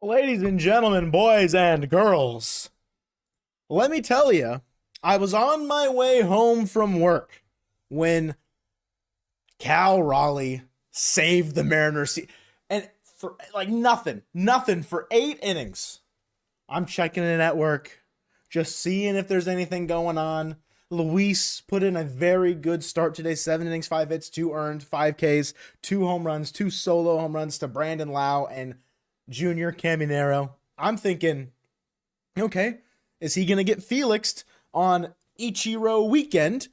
Ladies and gentlemen, boys and girls, let me tell you, I was on my way home from work when Cal Raleigh saved the Mariners. And for like nothing for 8 innings. I'm checking in at work, just seeing if there's anything going on. Luis put in a very good start today. 7 innings, 5 hits, 2 earned, 5 Ks, 2 home runs, 2 solo home runs to Brandon Lau and Junior Caminero. I'm thinking, okay, is he going to get Felixed on Ichiro weekend?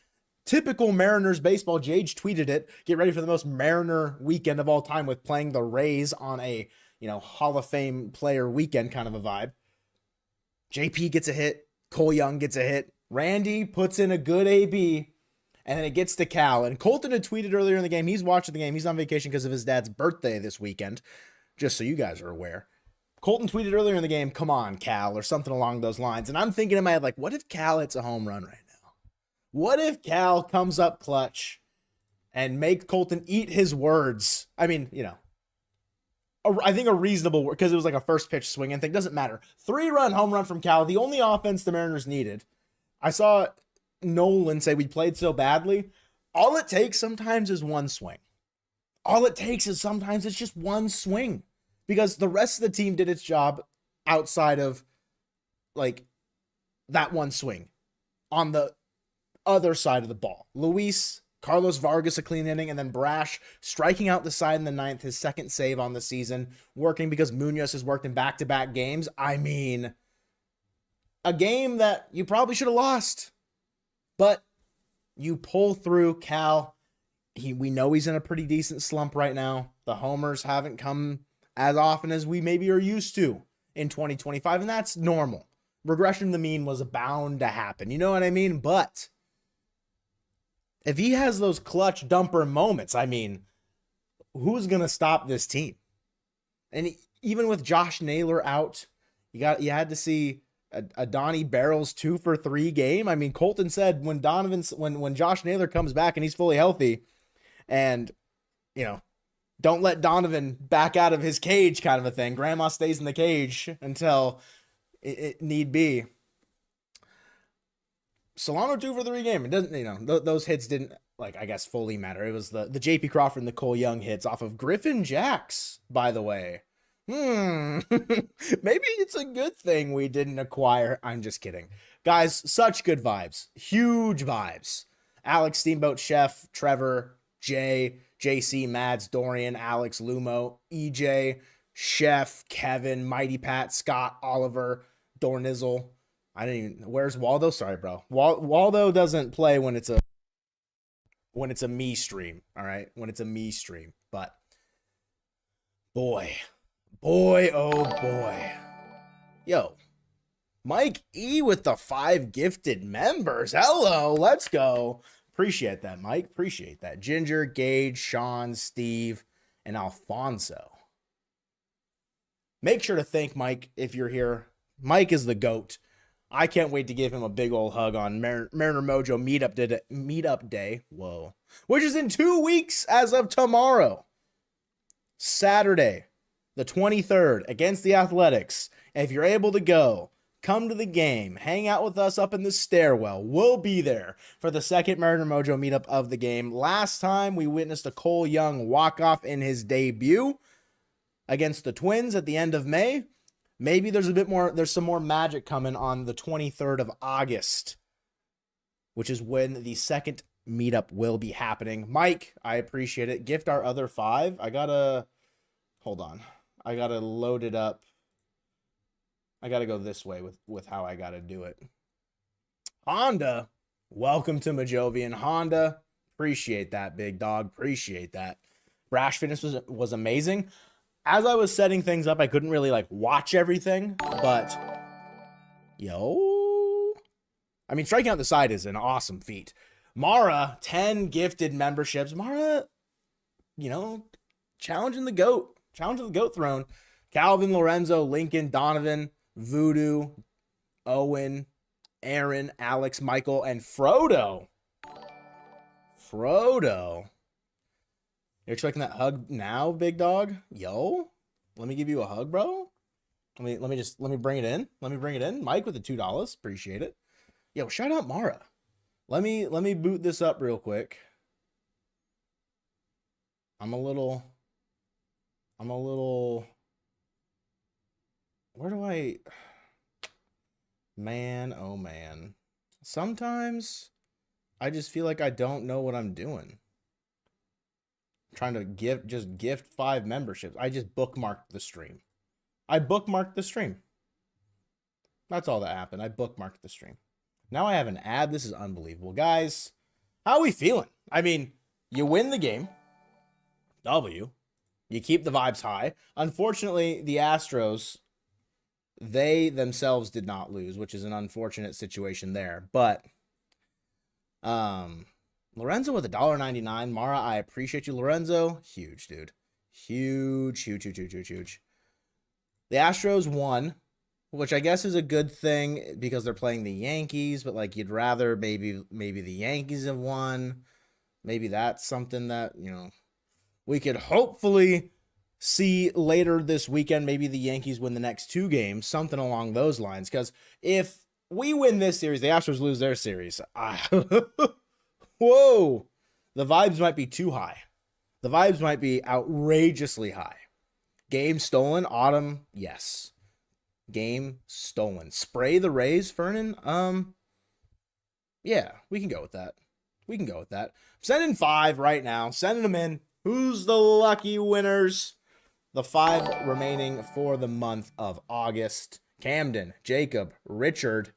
Typical Mariners baseball. Jage tweeted it. Get ready for the most Mariner weekend of all time with playing the Rays on a, Hall of Fame player weekend kind of a vibe. JP gets a hit. Cole Young gets a hit. Randy puts in a good AB, and then it gets to Cal. And Colton had tweeted earlier in the game, he's watching the game. He's on vacation because of his dad's birthday this weekend, just so you guys are aware. Colton tweeted earlier in the game, come on, Cal, or something along those lines. And I'm thinking in my head, like, what if Cal hits a home run right now? What if Cal comes up clutch and make Colton eat his words? I mean, I think a reasonable word, because it was like a first pitch swing and thing. Doesn't matter. 3-run home run from Cal, the only offense the Mariners needed. I saw Nolan say we played so badly. All it takes sometimes is one swing. All it takes is sometimes it's just one swing, because the rest of the team did its job outside of like that one swing on the other side of the ball. Luis, Carlos Vargas, a clean inning, and then Brash striking out the side in the ninth, his second save on the season, working because Munoz has worked in back-to-back games. I mean, a game that you probably should have lost, but you pull through. Cal, we know he's in a pretty decent slump right now. The homers haven't come as often as we maybe are used to in 2025, and that's normal. Regression to the mean was bound to happen. You know what I mean? But if he has those clutch dumper moments, I mean, who's going to stop this team? And even with Josh Naylor out, you had to see a Donnie Barrels 2-for-3 game. I mean, Colton said when Josh Naylor comes back and he's fully healthy, and don't let Donovan back out of his cage kind of a thing. Grandma stays in the cage until it need be. Solano 2-for-3 game. It doesn't, those hits didn't, I guess, fully matter. It was the JP Crawford and the Cole Young hits off of Griffin Jacks, by the way. Maybe it's a good thing we didn't acquire. I'm just kidding. Guys, such good vibes. Huge vibes. Alex, Steamboat Chef, Trevor, Jay, JC, Mads, Dorian, Alex, Lumo, EJ, Chef, Kevin, Mighty Pat, Scott, Oliver, Dornizzle. Where's Waldo? Sorry, bro. Waldo doesn't play when it's a me stream. All right. When it's a me stream, but boy, oh boy. Yo, Mike E with the 5 gifted members. Hello. Let's go. Appreciate that, Mike. Appreciate that. Ginger, Gage, Sean, Steve, and Alfonso. Make sure to thank Mike if you're here. Mike is the GOAT. I can't wait to give him a big old hug on Mariner Mojo meetup day. Whoa. Which is in 2 weeks as of tomorrow. Saturday, the 23rd, against the Athletics. If you're able to go, come to the game. Hang out with us up in the stairwell. We'll be there for the second Mariner Mojo meetup of the game. Last time, we witnessed a Cole Young walk-off in his debut against the Twins at the end of May. Maybe there's some more magic coming on the 23rd of August, which is when the second meetup will be happening. Mike, I appreciate it. Gift our other 5. Hold on. I gotta load it up. I gotta go this way with how I gotta do it. Honda, welcome to Mojovian. Honda, appreciate that, big dog. Appreciate that. Brash Fitness was amazing. As I was setting things up, I couldn't really watch everything, but I mean, striking out the side is an awesome feat. Mara, 10 gifted memberships. Mara, challenging the GOAT throne. Calvin, Lorenzo, Lincoln, Donovan, Voodoo, Owen, Aaron, Alex, Michael, and Frodo. You're expecting that hug now, big dog? Yo, let me give you a hug, bro. Let me bring it in. Let me bring it in. Mike with the $2. Appreciate it. Yo, shout out Mara. Let me boot this up real quick. I'm a little where do I man, oh man. Sometimes I just feel like I don't know what I'm doing. I'm trying to gift 5 memberships. I just bookmarked the stream. I bookmarked the stream. That's all that happened. I bookmarked the stream. Now I have an ad. This is unbelievable. Guys, how are we feeling? I mean, you win the game. W. You keep the vibes high. Unfortunately, the Astros, they themselves did not lose, which is an unfortunate situation there. But Lorenzo with $1.99. Mara, I appreciate you, Lorenzo. Huge, dude. Huge. The Astros won, which I guess is a good thing because they're playing the Yankees, but like you'd rather maybe the Yankees have won. Maybe that's something that, we could hopefully see later this weekend. Maybe the Yankees win the next 2 games, something along those lines. Because if we win this series, the Astros lose their series. Whoa. The vibes might be too high. The vibes might be outrageously high. Game stolen, Autumn, yes. Game stolen. Spray the Rays, Fernan? Yeah, we can go with that. I'm sending 5 right now. Sending them in. Who's the lucky winners? The 5 remaining for the month of August. Camden, Jacob, Richard,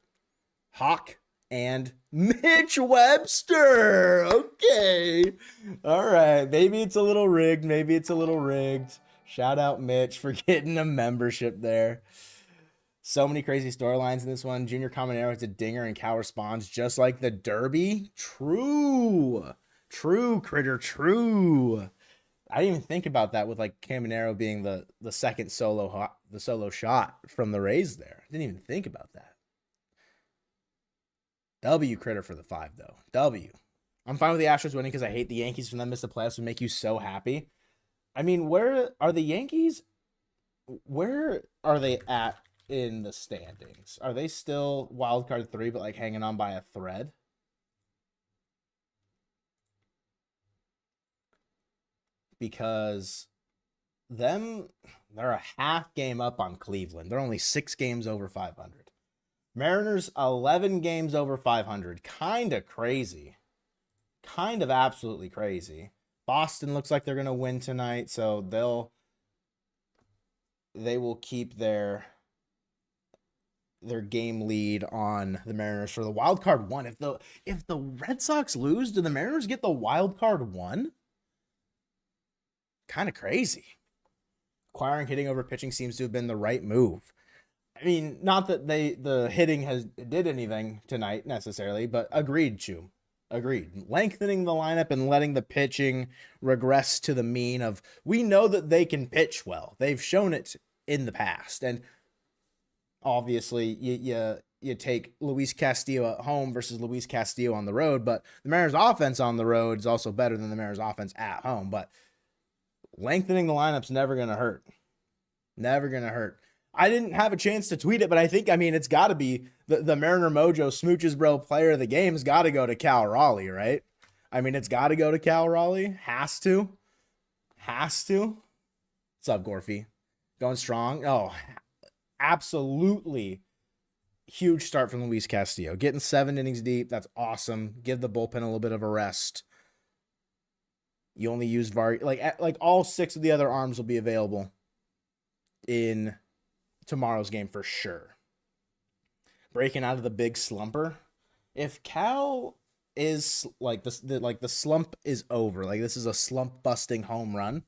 Hawk, and Mitch Webster. Okay. All right. Maybe it's a little rigged. Shout out Mitch for getting a membership there. So many crazy storylines in this one. Junior Caminero hits a dinger and Cal responds just like the Derby. True, Critter, true. I didn't even think about that with like Caminero being the second solo shot from the Rays there. Didn't even think about that. W, Critter, for the 5 though. W. I'm fine with the Astros winning because I hate the Yankees from them miss the playoffs would make you so happy. I mean, where are the Yankees? Where are they at in the standings? Are they still wild card 3, but like hanging on by a thread? Because they're a half game up on Cleveland. They're only 6 games over 500. Mariners 11 games over 500. Kind of crazy. Kind of absolutely crazy. Boston looks like they're going to win tonight, so they will keep their game lead on the Mariners for the wild card 1. If the Red Sox lose, do the Mariners get the wild card 1? Kind of crazy. Acquiring hitting over pitching seems to have been the right move. I mean, not that the hitting did anything tonight necessarily, but agreed, Chu. Agreed. Lengthening the lineup and letting the pitching regress to the mean of, we know that they can pitch well. They've shown it in the past. And obviously, you take Luis Castillo at home versus Luis Castillo on the road, but the Mariners' offense on the road is also better than the Mariners' offense at home. But lengthening the lineup's never going to hurt. Never going to hurt. I didn't have a chance to tweet it, but it's got to be the Mariner Mojo Smooches Bro player of the game has got to go to Cal Raleigh, right? It's got to go to Cal Raleigh. Has to. What's up, Gorfy? Going strong? Oh, absolutely huge start from Luis Castillo. Getting 7 innings deep. That's awesome. Give the bullpen a little bit of a rest. You only use like all 6 of the other arms will be available in tomorrow's game for sure. Breaking out of the big slumper. If Cal is like the slump is over, like this is a slump busting home run.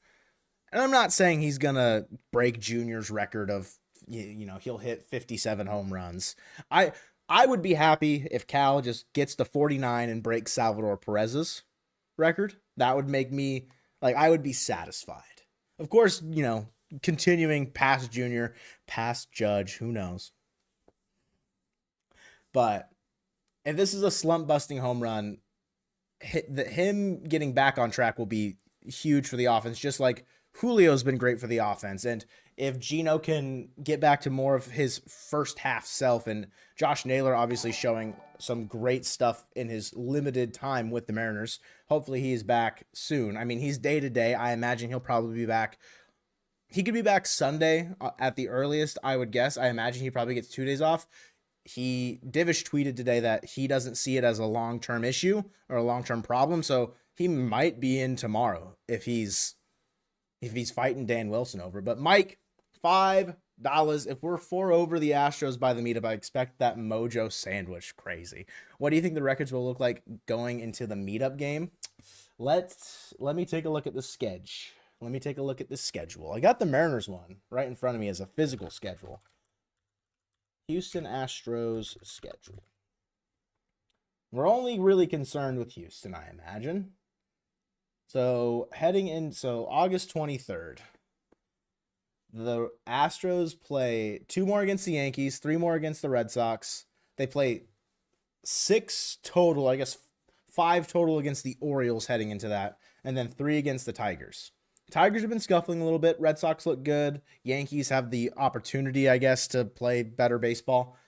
And I'm not saying he's gonna break Junior's record of he'll hit 57 home runs. I would be happy if Cal just gets to 49 and breaks Salvador Perez's record. That would make me I would be satisfied. Of course, continuing past Junior, past Judge, who knows? But if this is a slump busting home run, him getting back on track will be huge for the offense, just like Julio's been great for the offense. And if Geno can get back to more of his first half self, and Josh Naylor obviously showing some great stuff in his limited time with the Mariners, hopefully he is back soon. I mean, he's day to day. I imagine he'll probably be back. He could be back Sunday at the earliest, I would guess. I imagine he probably gets 2 days off. Divish tweeted today that he doesn't see it as a long-term issue or a long-term problem, so he might be in tomorrow if he's fighting Dan Wilson over. But Mike, $5. If we're 4 over the Astros by the meetup, I expect that Mojo sandwich. Crazy. What do you think the records will look like going into the meetup game? Let me take a look at the sketch. Let me take a look at the schedule. I got the Mariners one right in front of me as a physical schedule. Houston Astros schedule. We're only really concerned with Houston, I imagine. So August 23rd, the Astros play 2 more against the Yankees, 3 more against the Red Sox. They play 6 total, I guess 5 total against the Orioles heading into that, and then 3 against the Tigers. Tigers have been scuffling a little bit. Red Sox look good. Yankees have the opportunity, I guess, to play better baseball.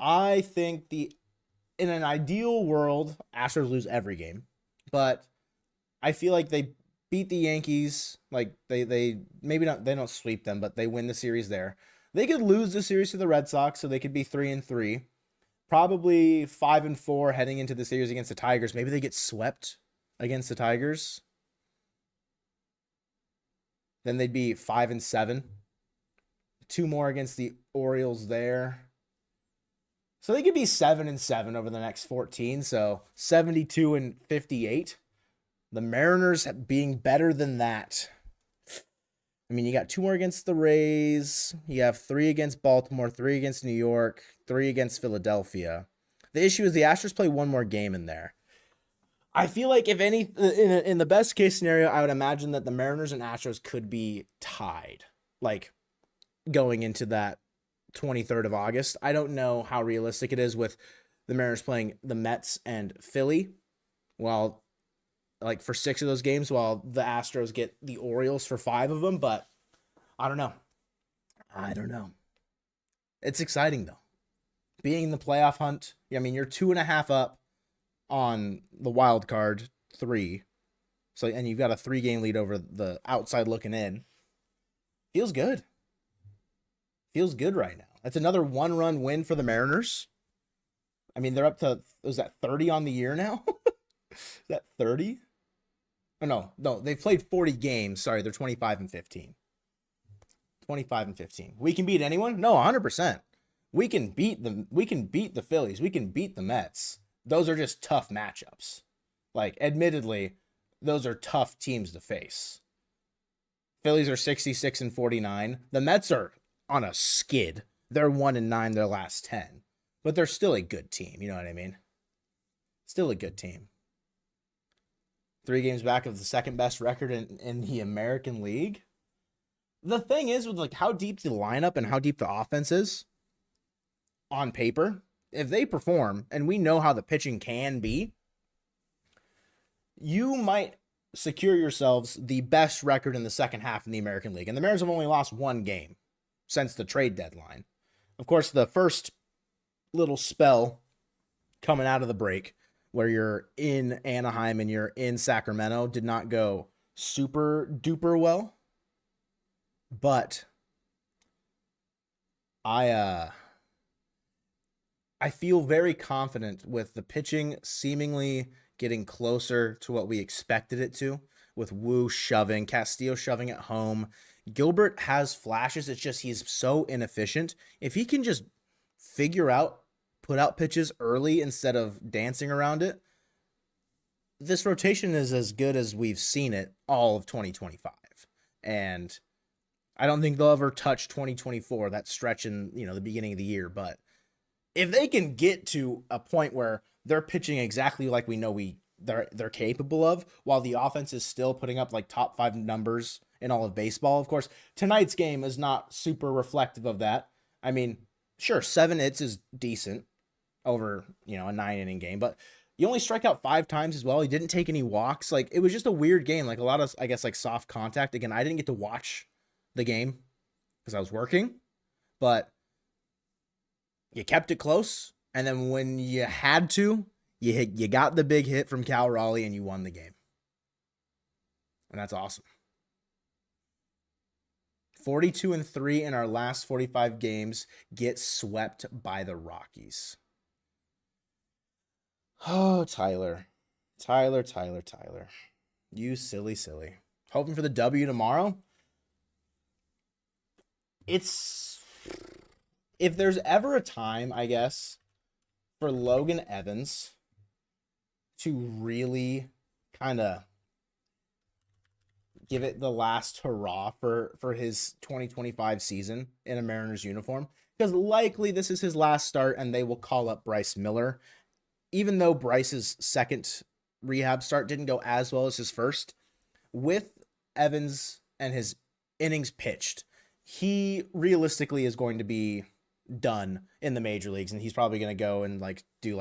I think in an ideal world, Astros lose every game, but I feel like they beat the Yankees. Like they maybe not, they don't sweep them, but they win the series there. They could lose the series to the Red Sox, so they could be 3-3, probably 5-4 heading into the series against the Tigers. Maybe they get swept against the Tigers. Then they'd be 5-7. 2 more against the Orioles there. So they could be 7-7 over the next 14. So 72-58. The Mariners being better than that. I mean, you got 2 more against the Rays. You have 3 against Baltimore, 3 against New York, 3 against Philadelphia. The issue is the Astros play 1 more game in there. I feel like if any, in the best case scenario, I would imagine that the Mariners and Astros could be tied, like going into that 23rd of August. I don't know how realistic it is with the Mariners playing the Mets and Philly, while like for 6 of those games, while the Astros get the Orioles for 5 of them. But I don't know. It's exciting though, being in the playoff hunt. I mean, you're 2.5 up on the wild card 3. So, and you've got a 3-game lead over the outside looking in. Feels good. Feels good right now. That's another 1-run win for the Mariners. I mean, they're up to, was that 30 on the year now? Is that 30? Oh, no, they've played 40 games. Sorry, they're 25-15. 25-15. We can beat anyone? No, 100%. We can beat the Phillies. We can beat the Mets. Those are just tough matchups. Like, admittedly, those are tough teams to face. Phillies are 66-49. The Mets are on a skid. They're 1-9 their last 10. But they're still a good team. You know what I mean? Still a good team. 3 games back of the second best record in the American League. The thing is, with like how deep the lineup and how deep the offense is on paper, if they perform, and we know how the pitching can be, you might secure yourselves the best record in the second half in the American League. And the Mariners have only lost 1 game since the trade deadline. Of course, the first little spell coming out of the break where you're in Anaheim and you're in Sacramento did not go super duper well. But I feel very confident with the pitching seemingly getting closer to what we expected it to, with Wu shoving, Castillo shoving at home. Gilbert has flashes. It's just he's so inefficient. If he can just put out pitches early instead of dancing around it, this rotation is as good as we've seen it all of 2025. And I don't think they'll ever touch 2024, that stretch in, the beginning of the year. But if they can get to a point where they're pitching exactly like we know they're capable of, while the offense is still putting up like top 5 numbers in all of baseball. Of course, tonight's game is not super reflective of that. I mean, sure, 7 hits is decent over, a 9-inning game, but He only struck out 5 times as well. He didn't take any walks. Like, it was just a weird game. Like, a lot of, I guess, like, soft contact. Again, I didn't get to watch the game because I was working, but you kept it close. And then when you had to, you got the big hit from Cal Raleigh and you won the game. And that's awesome. 42-3 in our last 45 games, get swept by the Rockies. Oh, Tyler. You silly. Hoping for the W tomorrow. If there's ever a time, I guess, for Logan Evans to really kind of give it the last hurrah for his 2025 season in a Mariners uniform, because likely this is his last start and they will call up Bryce Miller. Even though Bryce's second rehab start didn't go as well as his first, with Evans and his innings pitched, he realistically is going to be done in the major leagues, and he's probably going to go and do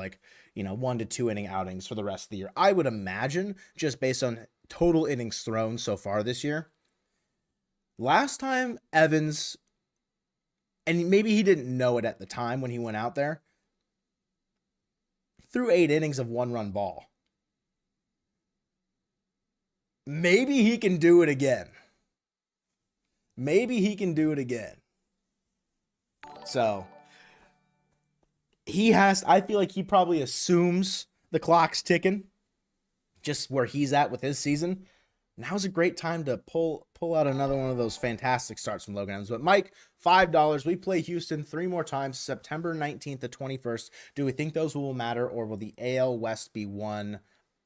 1 to 2 inning outings for the rest of the year. I would imagine, just based on total innings thrown so far this year. Last time Evans, and maybe he didn't know it at the time when he went out there, threw 8 innings of 1-run ball. Maybe he can do it again. So I feel like he probably assumes the clock's ticking, just where he's at with his season. Now's a great time to pull out another one of those fantastic starts from Logan Evans. But Mike, $5. We play Houston 3 more times, September 19th to 21st. Do we think those will matter, or will the AL West be won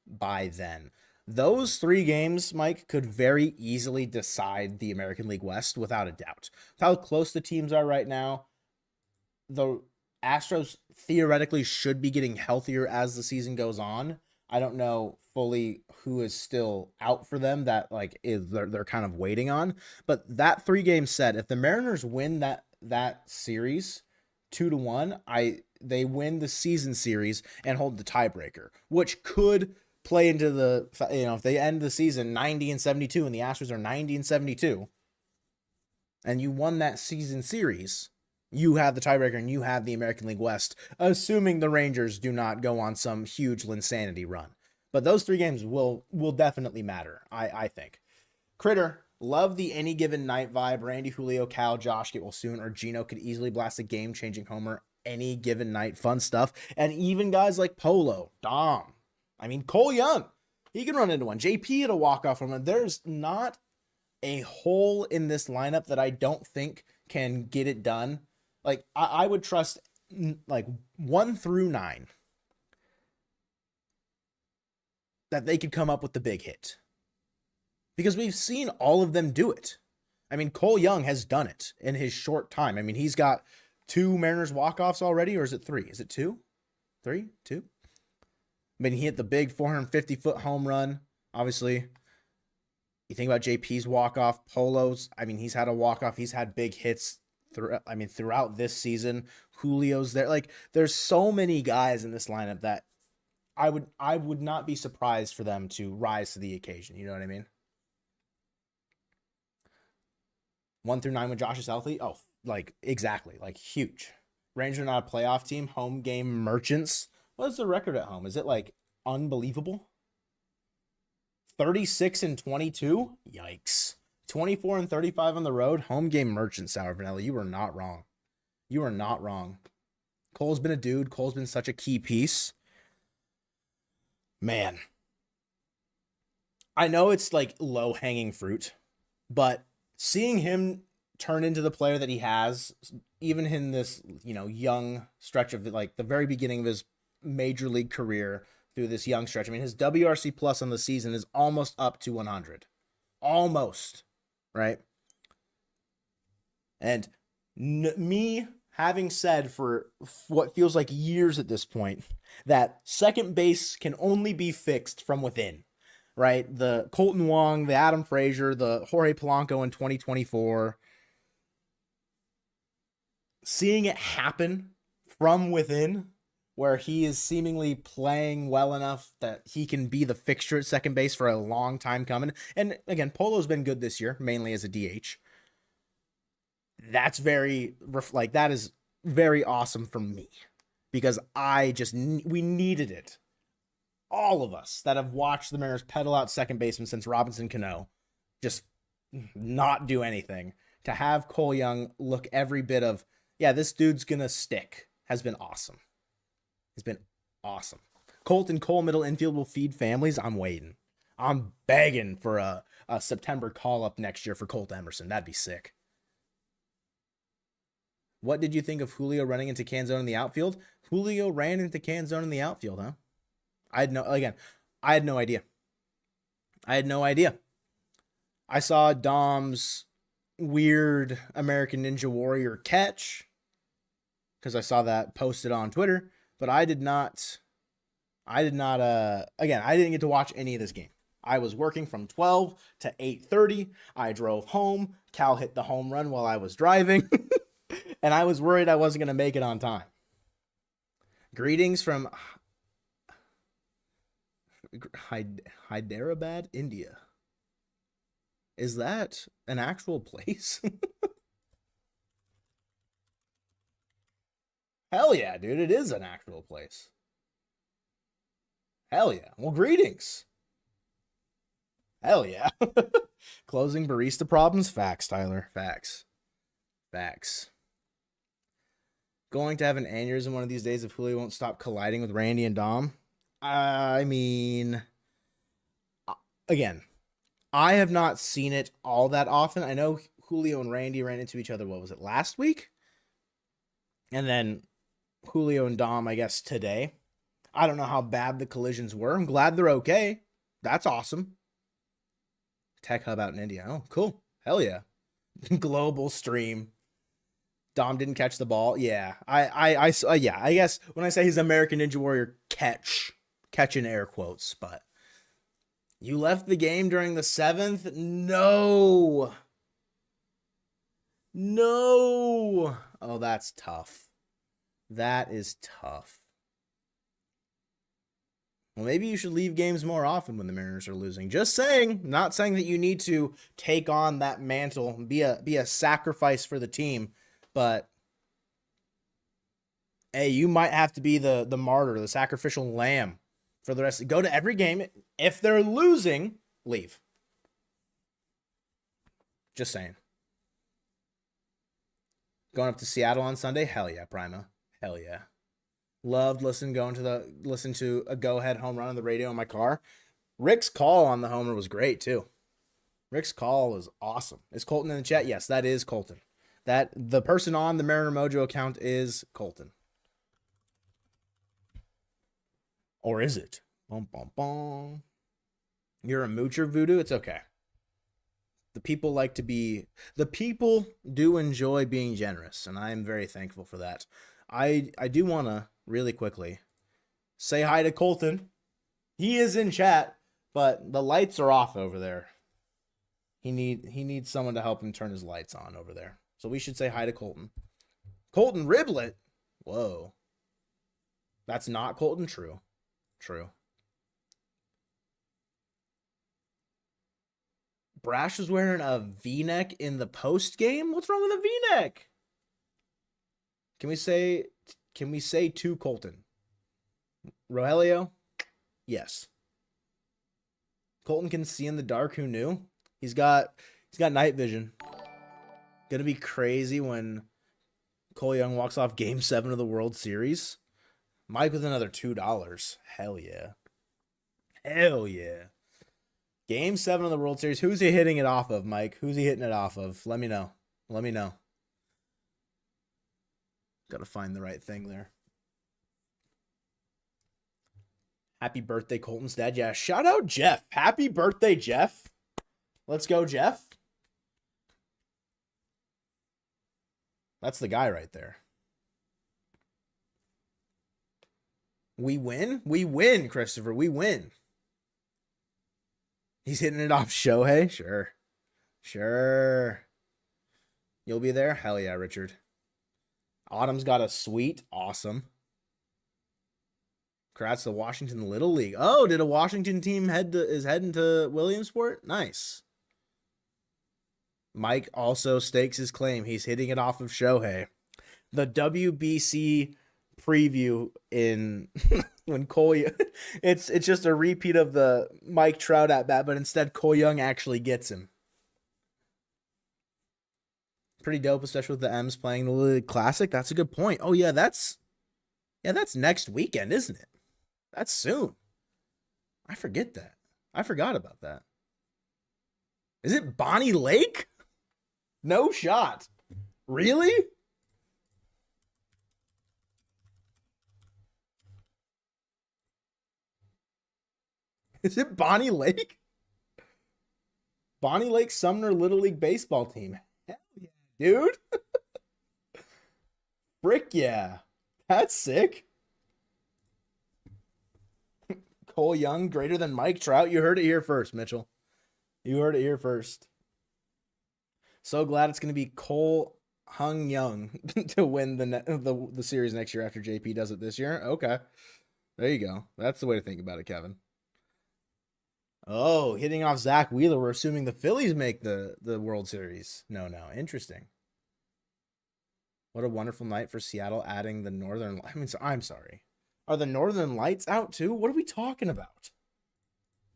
by then? Those 3 games, Mike, could very easily decide the American League West without a doubt. With how close the teams are right now, the Astros theoretically should be getting healthier as the season goes on. I don't know fully who is still out for them that they're kind of waiting on, but that 3-game set, if the Mariners win that series 2-1, they win the season series and hold the tiebreaker, which could play into the, if they end the season 90-72 and the Astros are 90-72 and you won that season series, you have the tiebreaker and you have the American League West, assuming the Rangers do not go on some huge Linsanity run. But those 3 games will definitely matter, I think. Critter, love the any given night vibe. Randy, Julio, Cal, Josh get well soon, or Gino could easily blast a game-changing homer any given night. Fun stuff. And even guys like Polo, Dom, Cole Young, he can run into one. JP at a walk-off from him. There's not a hole in this lineup that I don't think can get it done. I would trust 1 through 9 that they could come up with the big hit, because we've seen all of them do it. Cole Young has done it in his short time. He's got 2 Mariners walk-offs already, or is it 3? Is it 2? 3? 2? He hit the big 450-foot home run, obviously. You think about JP's walk-off, Polo's, he's had a walk-off, he's had big hits throughout this season. Julio's there. There's so many guys in this lineup that I would not be surprised for them to rise to the occasion. You know what I mean? 1 through 9 when Josh is healthy. Oh, exactly. Huge. Rangers are not a playoff team. Home game merchants. What's the record at home? Is it unbelievable? 36-22? Yikes. 24-35 on the road. Home game merchant, Sour Vanilla. You are not wrong. Cole's been a dude. Cole's been such a key piece. Man. I know it's low-hanging fruit, but seeing him turn into the player that he has, even in this, young stretch of the very beginning of his major league career through this young stretch. His WRC plus on the season is almost up to 100. Almost. Right? And me having said for what feels like years at this point that second base can only be fixed from within, right? The Colton Wong, the Adam Frazier, the Jorge Polanco in 2024, seeing it happen from within where he is seemingly playing well enough that he can be the fixture at second base for a long time coming. And again, Polo's been good this year, mainly as a DH. That's that is very awesome for me because we needed it. All of us that have watched the Mariners pedal out second baseman since Robinson Cano just not do anything. To have Cole Young look every bit of, yeah, this dude's gonna stick, has been awesome. It's been awesome. Colton Cole middle infield will feed families. I'm waiting. I'm begging for a September call up next year for Colt Emerson. That'd be sick. What did you think of Julio running into Canzone in the outfield? Julio ran into Canzone in the outfield, huh? I had no idea. I had no idea. I saw Dom's weird American Ninja Warrior catch because I saw that posted on Twitter, but I didn't get to watch any of this game. I was working from 12 to 8:30. I drove home. Cal hit the home run while I was driving, and I was worried I wasn't going to make it on time. Greetings from Hyderabad, India. Is that an actual place? Hell yeah, dude. It is an actual place. Hell yeah. Well, greetings. Hell yeah. Closing barista problems? Facts, Tyler. Facts. Going to have an aneurysm one of these days if Julio won't stop colliding with Randy and Dom. I mean, again, I have not seen it all that often. I know Julio and Randy ran into each other, what was it, last week? And then Julio and Dom, I guess, today. I don't know how bad the collisions were. I'm glad they're okay. That's awesome. Tech Hub out in India. Oh, cool. Hell yeah. Global stream. Dom didn't catch the ball. Yeah. I guess when I say he's American Ninja Warrior catch in air quotes, but you left the game during the 7th? No. Oh, that's tough. That is tough. Well, maybe you should leave games more often when the Mariners are losing. Just saying. Not saying that you need to take on that mantle, be a sacrifice for the team, but hey, you might have to be the martyr, the sacrificial lamb for the rest. Go to every game. If they're losing, leave. Just saying. Going up to Seattle on Sunday? Hell yeah, Prima. Hell yeah. Loved listen to a go-ahead home run on the radio in my car. Rick's call on the homer was great, too. Rick's call was awesome. Is Colton in the chat? Yes, that is Colton. That the person on the Mariner Mojo account is Colton. Or is it? Bum, bum, bum. You're a moocher, Voodoo? It's okay. The people do enjoy being generous, and I am very thankful for that. I do want to really quickly say hi to Colton. He is in chat, but the lights are off over there. He needs someone to help him turn his lights on over there. So we should say hi to Colton. Colton Riblet? Whoa. That's not Colton? True. Brash was wearing a V-neck in the post game? What's wrong with a V-neck? Can we say to Colton? Rogelio? Yes. Colton can see in the dark. Who knew? He's got night vision. Gonna be crazy when Cole Young walks off Game 7 of the World Series. Mike with another $2. Hell yeah. Game 7 of the World Series. Who's he hitting it off of, Mike? Who's he hitting it off of? Let me know. Gotta find the right thing there. Happy birthday, Colton's dad. Yeah, shout out Jeff. Happy birthday, Jeff. Let's go, Jeff. That's the guy right there. We win? We win, Christopher. We win. He's hitting it off Shohei? Sure. You'll be there? Hell yeah, Richard. Autumn's got a suite. Awesome. Congrats to the Washington Little League. Oh, did a Washington team is heading to Williamsport? Nice. Mike also stakes his claim. He's hitting it off of Shohei. The WBC preview in when Cole, it's just a repeat of the Mike Trout at bat, but instead Cole Young actually gets him. Pretty dope, especially with the M's playing the League Classic. That's a good point. Oh yeah, that's next weekend, isn't it? That's soon. I forget that. I forgot about that. Is it Bonnie Lake? No shot. Really? Is it Bonnie Lake? Bonnie Lake Sumner Little League baseball team. Hell yeah, dude. Frick yeah. That's sick. Cole Young greater than Mike Trout. You heard it here first, Mitchell. You heard it here first. So glad it's going to be Cole Hung Young to win the series next year after JP does it this year. Okay. There you go. That's the way to think about it, Kevin. Oh, hitting off Zach Wheeler. We're assuming the Phillies make the World Series. No. Interesting. What a wonderful night for Seattle adding the Northern... I mean, I'm sorry. Are the Northern Lights out too? What are we talking about?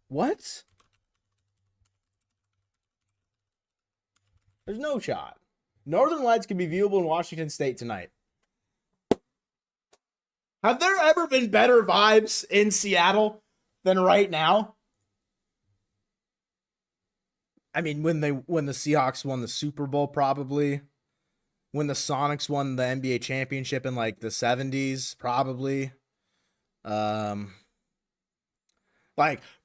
What? There's no shot. Northern Lights can be viewable in Washington State tonight. Have there ever been better vibes in Seattle than right now? I mean, when the Seahawks won the Super Bowl, probably. When the Sonics won the NBA championship in like the 70s, probably. Like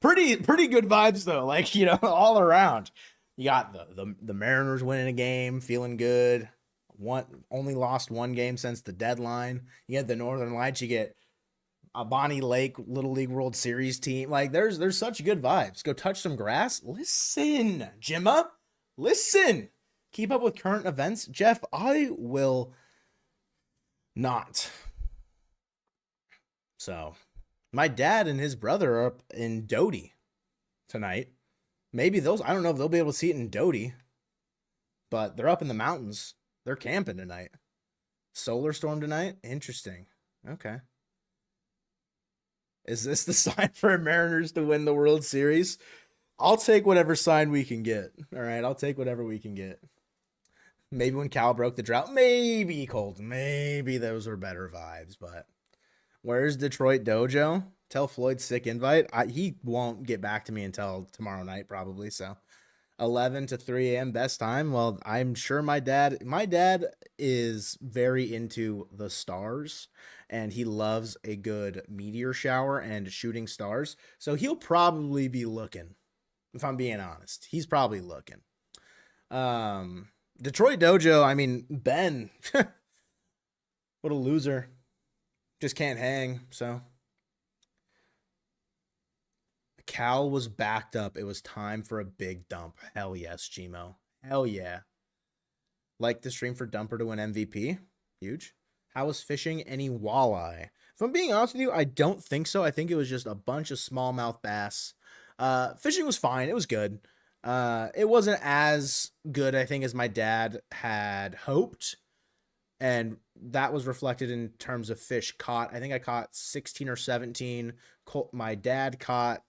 pretty good vibes though. Like, you know, all around. You got the Mariners winning a game, feeling good. Only lost one game since the deadline. You get the Northern Lights. You get a Bonnie Lake Little League World Series team. Like there's such good vibes. Go touch some grass. Listen, Jimma. Listen. Keep up with current events. Jeff, I will not. So, my dad and his brother are up in Doty tonight. Maybe I don't know if they'll be able to see it in Doty, but they're up in the mountains. They're camping tonight. Solar storm tonight? Interesting. Okay. Is this the sign for Mariners to win the World Series? I'll take whatever sign we can get. All right, I'll take whatever we can get. Maybe when Cal broke the drought, maybe Colton, maybe those were better vibes, but where's Detroit Dojo? Tell Floyd sick invite. He won't get back to me until tomorrow night, probably. So 11 to 3 a.m. best time. Well, I'm sure my dad is very into the stars, and he loves a good meteor shower and shooting stars. So he'll probably be looking, if I'm being honest. He's probably looking. Detroit Dojo, I mean, Ben, what a loser. Just can't hang, so. Cal was backed up. It was time for a big dump. Hell yes, Gmo. Hell yeah. Like the stream for Dumper to win MVP. Huge. How was fishing? Any walleye? If I'm being honest with you, I don't think so. I think it was just a bunch of smallmouth bass. Fishing was fine. It was good. It wasn't as good, I think, as my dad had hoped. And that was reflected in terms of fish caught. I think I caught 16 or 17. My dad caught,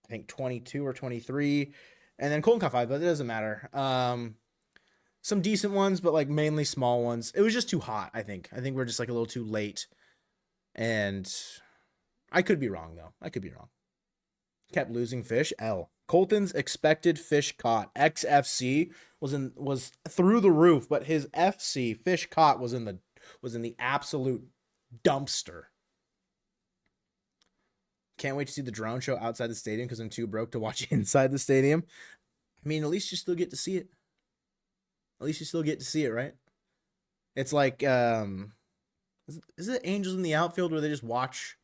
I think, 22 or 23. And then Colton caught 5, but it doesn't matter. Some decent ones, but like mainly small ones. It was just too hot, I think. I think we're just like a little too late. And I could be wrong, though. I could be wrong. Kept losing fish. L. Colton's expected fish caught XFC was through the roof, but his FC fish caught was in the absolute dumpster. Can't wait to see the drone show outside the stadium because I'm too broke to watch inside the stadium. I mean, at least you still get to see it. At least you still get to see it, right? It's like, is it Angels in the Outfield where they just watch,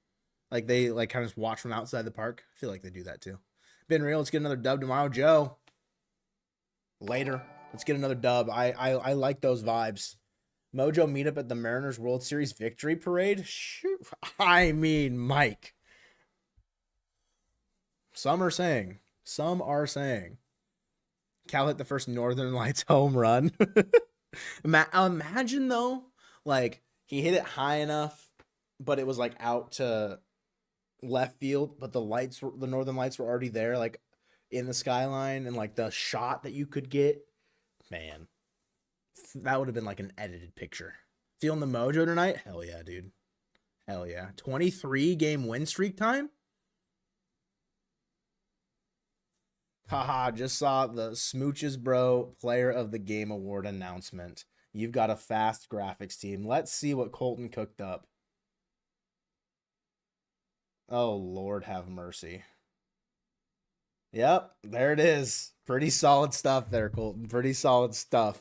like they like kind of just watch from outside the park? I feel like they do that too. Been real. Let's get another dub tomorrow, Joe. Later. Let's get another dub. I like those vibes. Mojo meetup at the Mariners World Series victory parade. Shoot. I mean, Mike. Some are saying. Some are saying. Cal hit the first Northern Lights home run. Imagine though, like he hit it high enough, but it was like out to left field, but the Northern Lights were already there, like in the skyline, and like the shot that you could get, man, that would have been like an edited picture. Feeling the mojo tonight? Hell yeah, dude. Hell yeah. 23 game win streak time? Haha, just saw the Smooches Bro Player of the Game Award announcement. You've got a fast graphics team. Let's see what Colton cooked up. Oh, Lord have mercy. Yep, there it is. Pretty solid stuff there, Colton. Pretty solid stuff.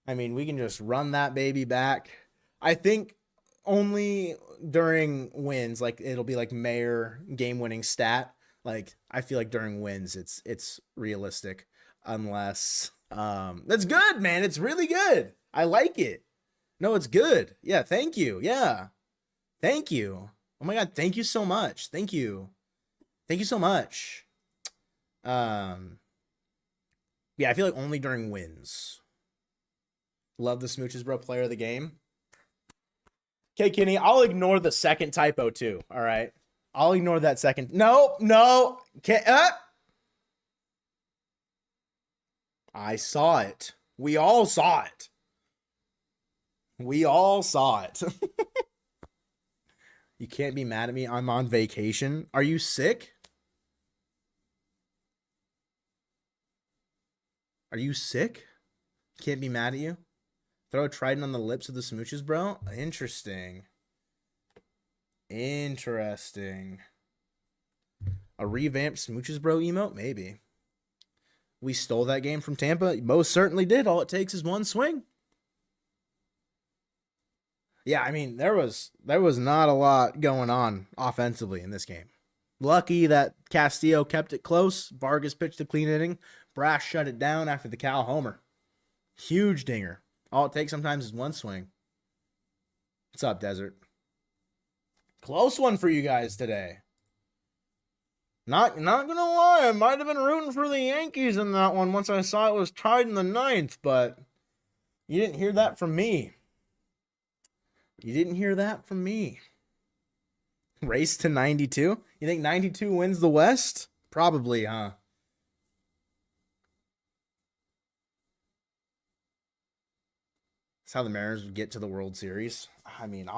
I mean, we can just run that baby back. I think only during wins, like it'll be like Mayor game-winning stat. Like I feel like during wins, it's realistic, unless that's good, man. It's really good. I like it. No, it's good. Yeah, thank you. Yeah, thank you. Oh my God, thank you so much. Thank you. Thank you so much. Yeah, I feel like only during wins. Love the Smooches Bro Player of the Game. Okay, Kenny, I'll ignore the second typo too. All right. I'll ignore that second. No. I saw it. We all saw it. We all saw it. You can't be mad at me. I'm on vacation. Are you sick? Are you sick? Can't be mad at you. Throw a trident on the lips of the Smooches, bro. Interesting. Interesting. A revamped Smooches Bro emote? Maybe. We stole that game from Tampa? Most certainly did. All it takes is one swing. Yeah, I mean, there was not a lot going on offensively in this game. Lucky that Castillo kept it close. Vargas pitched a clean inning. Brash shut it down after the Cal homer. Huge dinger. All it takes sometimes is one swing. What's up, Desert? Close one for you guys today. Not gonna lie, I might have been rooting for the Yankees in that one once I saw it was tied in the ninth, but you didn't hear that from me. You didn't hear that from me. Race to 92? You think 92 wins the West? Probably, huh? That's how the Mariners would get to the World Series. I mean,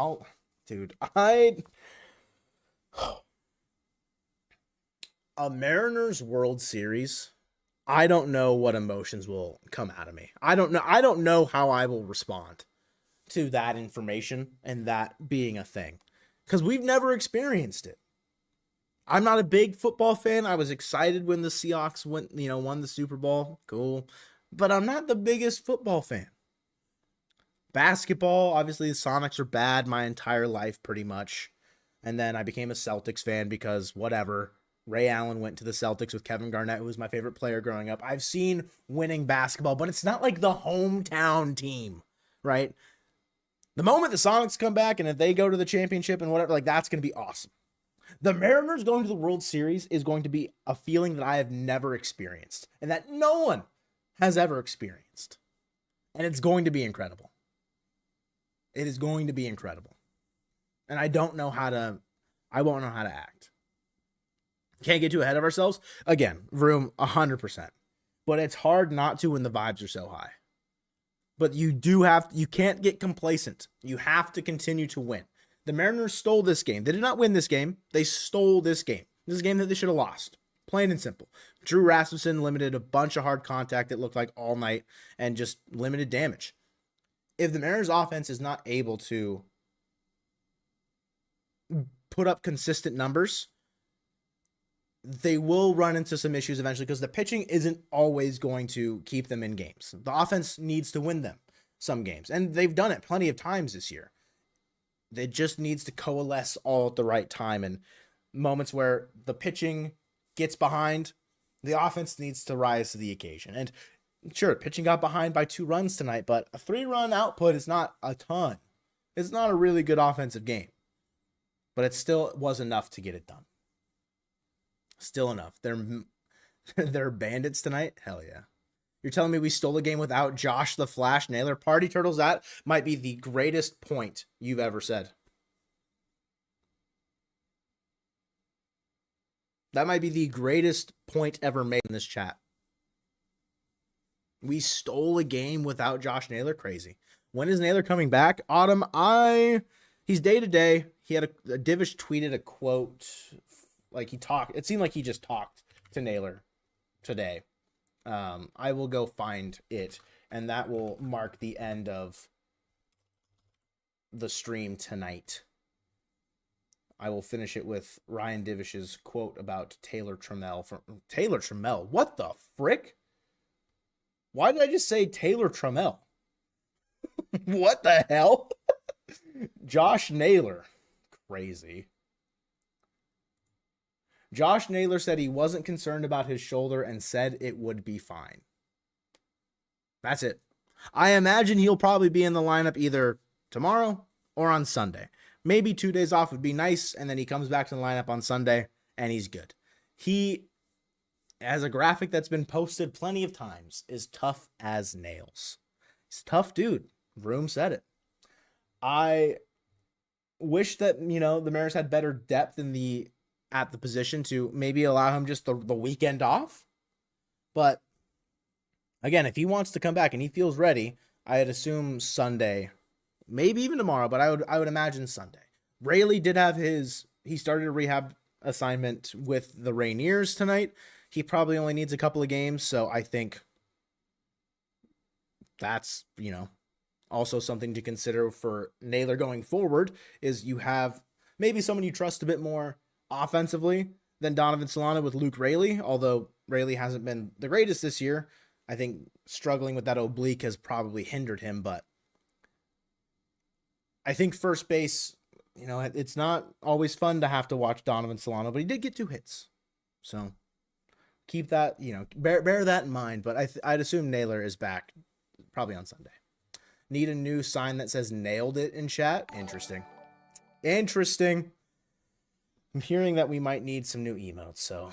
a Mariners World Series, I don't know what emotions will come out of me. I don't know how I will respond to that information and that being a thing, because we've never experienced it. I'm not a big football fan. I was excited when the Seahawks won the Super Bowl. Cool. But I'm not the biggest football fan. Basketball, obviously the Sonics are bad my entire life pretty much. And then I became a Celtics fan because whatever. Ray Allen went to the Celtics with Kevin Garnett, who was my favorite player growing up. I've seen winning basketball, but it's not like the hometown team, right? The moment the Sonics come back and if they go to the championship and whatever, like that's going to be awesome. The Mariners going to the World Series is going to be a feeling that I have never experienced and that no one has ever experienced. And it's going to be incredible. It is going to be incredible. And I won't know how to act. Can't get too ahead of ourselves. Again, Vroom, 100%. But it's hard not to when the vibes are so high. But you can't get complacent. You have to continue to win. The Mariners stole this game. They did not win this game. They stole this game. This is a game that they should have lost. Plain and simple. Drew Rasmussen limited a bunch of hard contact, it looked like, all night, and just limited damage. If the Mariners offense is not able to put up consistent numbers, they will run into some issues eventually because the pitching isn't always going to keep them in games. The offense needs to win them some games, and they've done it plenty of times this year. It just needs to coalesce all at the right time, and moments where the pitching gets behind, the offense needs to rise to the occasion. And sure, pitching got behind by 2 runs tonight, but a 3-run output is not a ton. It's not a really good offensive game, but it still was enough to get it done. Still enough. They're bandits tonight? Hell yeah. You're telling me we stole a game without Josh the Flash Naylor? Party Turtles, that might be the greatest point you've ever said. That might be the greatest point ever made in this chat. We stole a game without Josh Naylor? Crazy. When is Naylor coming back? Autumn, he's day to day. He had a Divish tweeted a quote, like he talked. It seemed like he just talked to Naylor today. I will go find it, and that will mark the end of the stream tonight. I will finish it with Ryan Divish's quote about Taylor Trammell. Taylor Trammell? What the frick? Why did I just say Taylor Trammell? What the hell? Josh Naylor. Crazy. Josh Naylor said he wasn't concerned about his shoulder and said it would be fine. That's it. I imagine he'll probably be in the lineup either tomorrow or on Sunday. Maybe 2 days off would be nice, and then he comes back to the lineup on Sunday, and he's good. He, as a graphic that's been posted plenty of times, is tough as nails. He's a tough dude. Vroom said it. I wish that, the Mariners had better depth at the position to maybe allow him just the weekend off. But, again, if he wants to come back and he feels ready, I'd assume Sunday, maybe even tomorrow, but I would imagine Sunday. Raleigh did have he started a rehab assignment with the Rainiers tonight. He probably only needs a couple of games, so I think that's, also something to consider for Naylor going forward is you have maybe someone you trust a bit more offensively than Donovan Solano with Luke Raley, although Raley hasn't been the greatest this year. I think struggling with that oblique has probably hindered him, but I think first base, it's not always fun to have to watch Donovan Solano, but he did get 2 hits. So keep that, bear that in mind, but I'd assume Naylor is back probably on Sunday. Need a new sign that says nailed it in chat? Interesting. I'm hearing that we might need some new emotes, so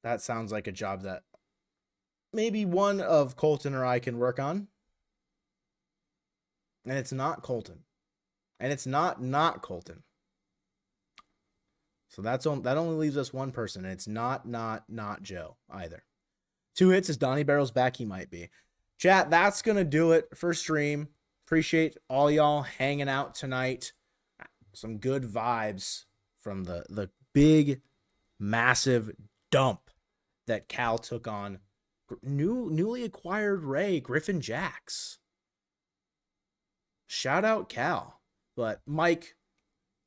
that sounds like a job that maybe one of Colton or I can work on. And it's not Colton. And it's not Colton. So that only leaves us one person, and it's not Joe either. 2 hits. Is Donnie Barrels back? He might be. Chat, that's going to do it for stream. Appreciate all y'all hanging out tonight. Some good vibes from the big, massive dump that Cal took on newly acquired Ray Griffin Jacks. Shout out Cal. But Mike,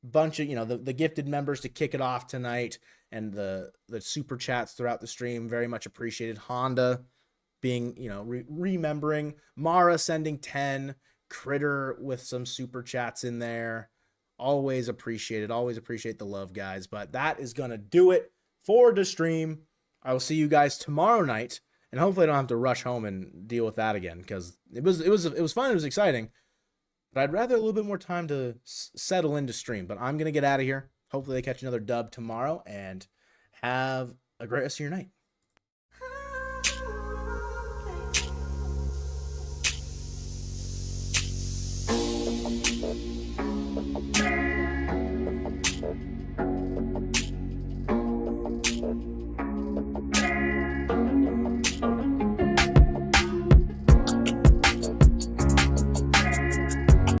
bunch of, the gifted members to kick it off tonight, and the super chats throughout the stream, very much appreciated. Honda being, remembering. Mara sending 10. Critter with some super chats in there. Always appreciated. Always appreciate the love, guys. But that is going to do it for the stream. I will see you guys tomorrow night, and hopefully I don't have to rush home and deal with that again, because it was fun. It was exciting. But I'd rather a little bit more time to settle into stream. But I'm going to get out of here. Hopefully they catch another dub tomorrow, and have a great rest of your night.